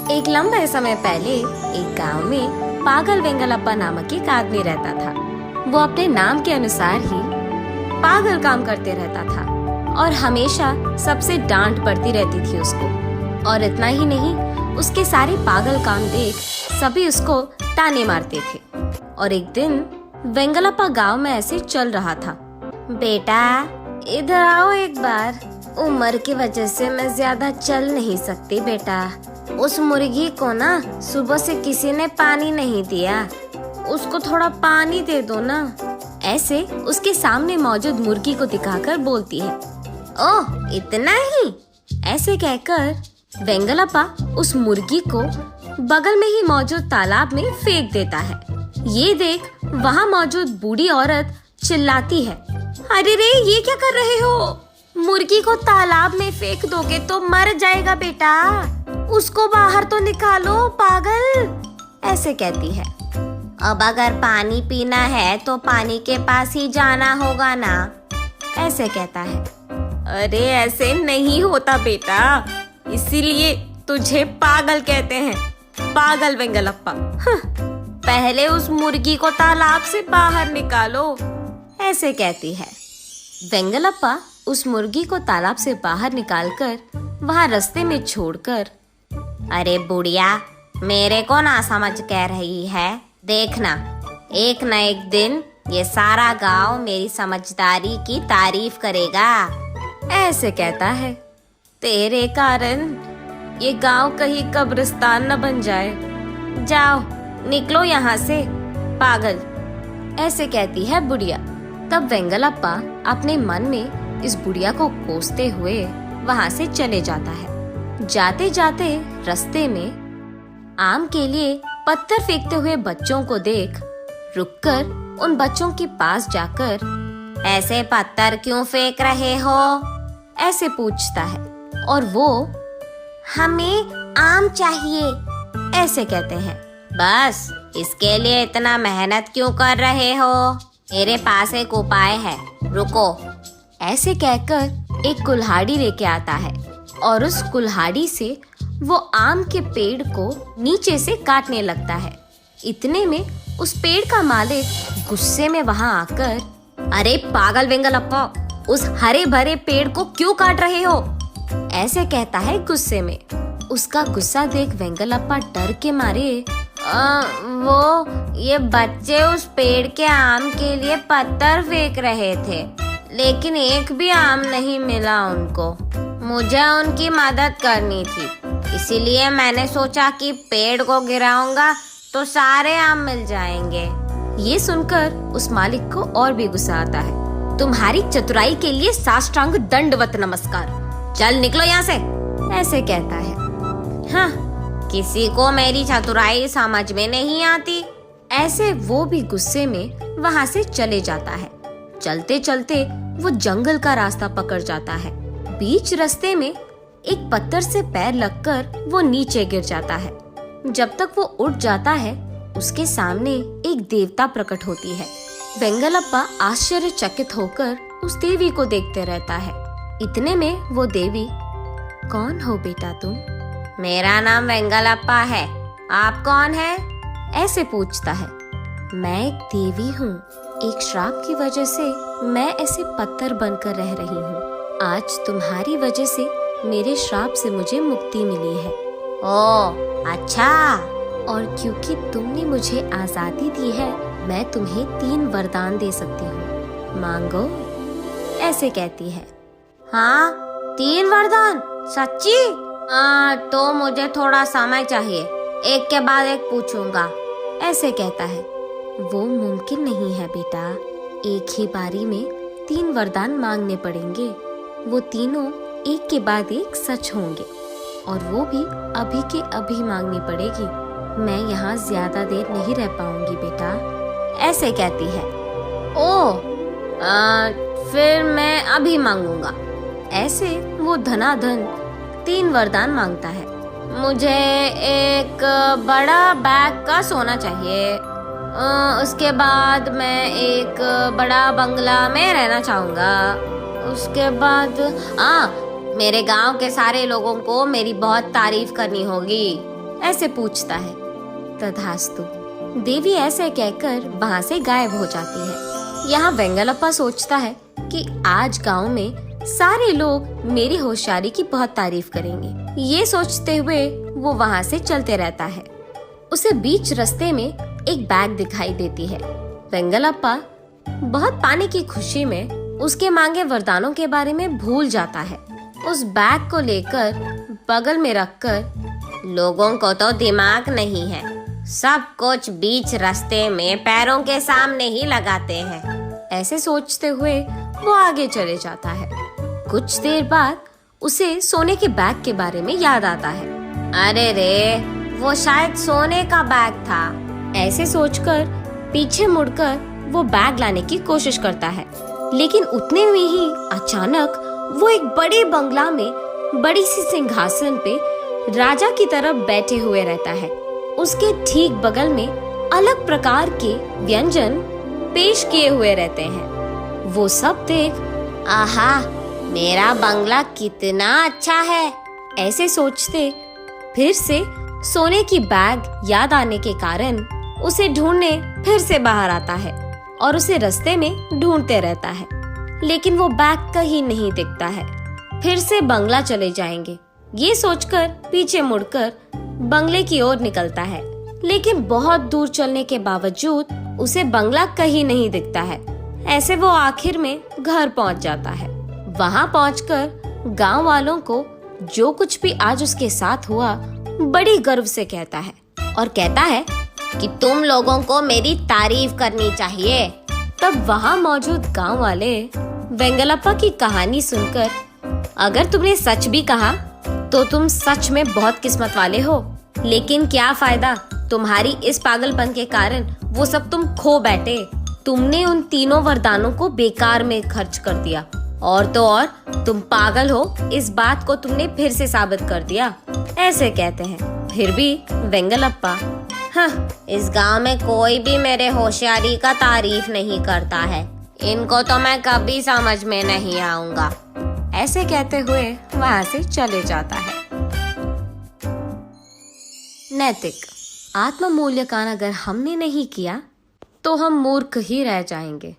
एक लंबे समय पहले एक गांव में पागल वेंगलप्पा नामक एक आदमी रहता था। वो अपने नाम के अनुसार ही पागल काम करते रहता था और हमेशा सबसे डांट पड़ती रहती थी उसको। और इतना ही नहीं, उसके सारे पागल काम देख सभी उसको ताने मारते थे। और एक दिन वेंगलप्पा गांव में ऐसे चल रहा था। बेटा इधर आओ एक बार, उम्र की वजह से मैं ज्यादा चल नहीं सकती बेटा। उस मुर्गी को ना सुबह से किसी ने पानी नहीं दिया, उसको थोड़ा पानी दे दो ना। ऐसे उसके सामने मौजूद मुर्गी को दिखाकर बोलती है। ओह इतना ही? ऐसे कहकर वेंगलप्पा उस मुर्गी को बगल में ही मौजूद तालाब में फेंक देता है। ये देख वहाँ मौजूद बूढ़ी औरत चिल्लाती है, अरे रे ये क्या कर रहे हो? मुर्गी को तालाब में फेंक दोगे तो मर जाएगा बेटा, उसको बाहर तो निकालो पागल। ऐसे कहती है। अब अगर पानी पीना है तो पानी के पास ही जाना होगा ना, ऐसे कहता है। अरे ऐसे नहीं होता बेटा, इसीलिए तुझे पागल कहते हैं, पागल वेंगलप्पा। पहले उस मुर्गी को तालाब से बाहर निकालो, ऐसे कहती है। वेंगलप्पा उस मुर्गी को तालाब से बाहर निकालकर वहाँ रास्ते में छोड़कर, अरे बुढ़िया मेरे को ना समझ कह रही है, देखना एक न एक दिन ये सारा गांव मेरी समझदारी की तारीफ करेगा, ऐसे कहता है। तेरे कारण ये गांव कहीं कब्रिस्तान न बन जाए, जाओ निकलो यहाँ से पागल, ऐसे कहती है बुढ़िया। तब वेंगलप्पा अपने मन में इस बुढ़िया को कोसते हुए वहाँ से चले जाता है। जाते जाते रास्ते में आम के लिए पत्थर फेंकते हुए बच्चों को देख रुककर उन बच्चों के पास जाकर, ऐसे पत्थर क्यों फेंक रहे हो, ऐसे पूछता है। और वो, हमें आम चाहिए, ऐसे कहते हैं। बस इसके लिए इतना मेहनत क्यों कर रहे हो, मेरे पास एक उपाय है, रुको, ऐसे कहकर एक कुल्हाड़ी लेके आता है और उस कुल्हाड़ी से वो आम के पेड़ को नीचे से काटने लगता है। इतने में उस पेड़ का मालिक गुस्से में वहाँ आकर, अरे पागल वेंगलप्पा, उस हरे भरे पेड़ को क्यों काट रहे हो, ऐसे कहता है गुस्से में। उसका गुस्सा देख वेंगलप्पा डर के मारे, ये बच्चे उस पेड़ के आम के लिए पत्थर फेंक रहे थे, लेकिन एक भी आम नहीं मिला उनको, मुझे उनकी मदद करनी थी, इसीलिए मैंने सोचा कि पेड़ को गिराऊंगा तो सारे आम मिल जाएंगे। ये सुनकर उस मालिक को और भी गुस्सा आता है। तुम्हारी चतुराई के लिए साष्टांग दंडवत नमस्कार, चल निकलो यहाँ से, ऐसे कहता है। हाँ, किसी को मेरी चतुराई समझ में नहीं आती, ऐसे वो भी गुस्से में वहाँ से चले जाता है। चलते चलते वो जंगल का रास्ता पकड़ जाता है। बीच रास्ते में एक पत्थर से पैर लगकर वो नीचे गिर जाता है। जब तक वो उठ जाता है, उसके सामने एक देवता प्रकट होती है। वेंगलप्पा आश्चर्यचकित होकर उस देवी को देखते रहता है। इतने में वो देवी, कौन हो बेटा तुम? मेरा नाम वेंगलप्पा है, आप कौन है? ऐसे पूछता है। मैं एक देवी हूँ, एक श्राप की वजह से मैं ऐसे पत्थर बनकर रह रही हूँ। आज तुम्हारी वजह से मेरे श्राप से मुझे मुक्ति मिली है। ओह अच्छा। और क्योंकि तुमने मुझे आजादी दी है, मैं तुम्हें 3 वरदान दे सकती हूँ, मांगो, ऐसे कहती है। हाँ 3 वरदान, सच्ची? तो मुझे थोड़ा समय चाहिए, एक के बाद एक पूछूंगा, ऐसे कहता है। वो मुमकिन नहीं है बेटा, एक ही बारी में 3 वरदान मांगने पड़ेंगे, वो तीनों एक के बाद एक सच होंगे, और वो भी अभी के अभी मांगनी पड़ेगी। मैं यहाँ ज्यादा देर नहीं रह पाऊंगी बेटा, ऐसे कहती है। ओह फिर मैं अभी मांगूंगा। ऐसे वो धनाधन 3 वरदान मांगता है। मुझे एक बड़ा बैग का सोना चाहिए, उसके बाद मैं एक बड़ा बंगला में रहना चाहूँगा, उसके बाद मेरे गांव के सारे लोगों को मेरी बहुत तारीफ करनी होगी, ऐसे पूछता है। तथास्तु, देवी ऐसे कहकर वहाँ से गायब हो जाती है। यहाँ वेंगलप्पा सोचता है कि आज गांव में सारे लोग मेरी होशियारी की बहुत तारीफ करेंगे। ये सोचते हुए वो वहाँ से चलते रहता है। उसे बीच रास्ते में एक बैग दिखाई देती है। वेंगलप्पा बहुत पाने की खुशी में उसके मांगे वरदानों के बारे में भूल जाता है। उस बैग को लेकर बगल में रखकर, लोगों को तो दिमाग नहीं है, सब कुछ बीच रास्ते में पैरों के सामने ही लगाते हैं, ऐसे सोचते हुए वो आगे चले जाता है। कुछ देर बाद उसे सोने के बैग के बारे में याद आता है। अरे रे, वो शायद सोने का बैग था। ऐसे सोचकर पीछे मुड़कर वो बैग लाने की कोशिश करता है, लेकिन उतने में ही अचानक वो एक बड़े बंगला में बड़ी सी सिंहासन पे राजा की तरफ बैठे हुए रहता है। उसके ठीक बगल में अलग प्रकार के व्यंजन पेश किए हुए रहते हैं। वो सब देख, आहा, मेरा बंगला कितना अच्छा है, ऐसे सोचते फिर से सोने की बैग याद आने के कारण उसे ढूंढने फिर से बाहर आता है और उसे रास्ते में ढूंढते रहता है, लेकिन वो बैग कहीं नहीं दिखता है। फिर से बंगला चले जाएंगे, ये सोचकर पीछे मुड़कर बंगले की ओर निकलता है, लेकिन बहुत दूर चलने के बावजूद उसे बंगला कहीं नहीं दिखता है। ऐसे वो आखिर में घर पहुंच जाता है। वहां पहुंचकर गांव वालों को जो कुछ भी आज उसके साथ हुआ बड़ी गर्व से कहता है और कहता है कि तुम लोगों को मेरी तारीफ करनी चाहिए। तब वहां मौजूद गांव वाले वेंगलप्पा की कहानी सुनकर, अगर तुमने सच भी कहा तो तुम सच में बहुत किस्मत वाले हो, लेकिन क्या फायदा, तुम्हारी इस पागलपन के कारण वो सब तुम खो बैठे। तुमने उन तीनों वरदानों को बेकार में खर्च कर दिया, और तो और तुम पागल हो, इस बात को तुमने फिर से साबित कर दिया, ऐसे कहते हैं। फिर भी वेंगलप्पा, हाँ, इस गांव में कोई भी मेरे होशियारी का तारीफ नहीं करता है, इनको तो मैं कभी समझ में नहीं आऊंगा, ऐसे कहते हुए वहां से चले जाता है। नैतिक आत्म मूल्यांकन अगर हमने नहीं किया तो हम मूर्ख ही रह जाएंगे।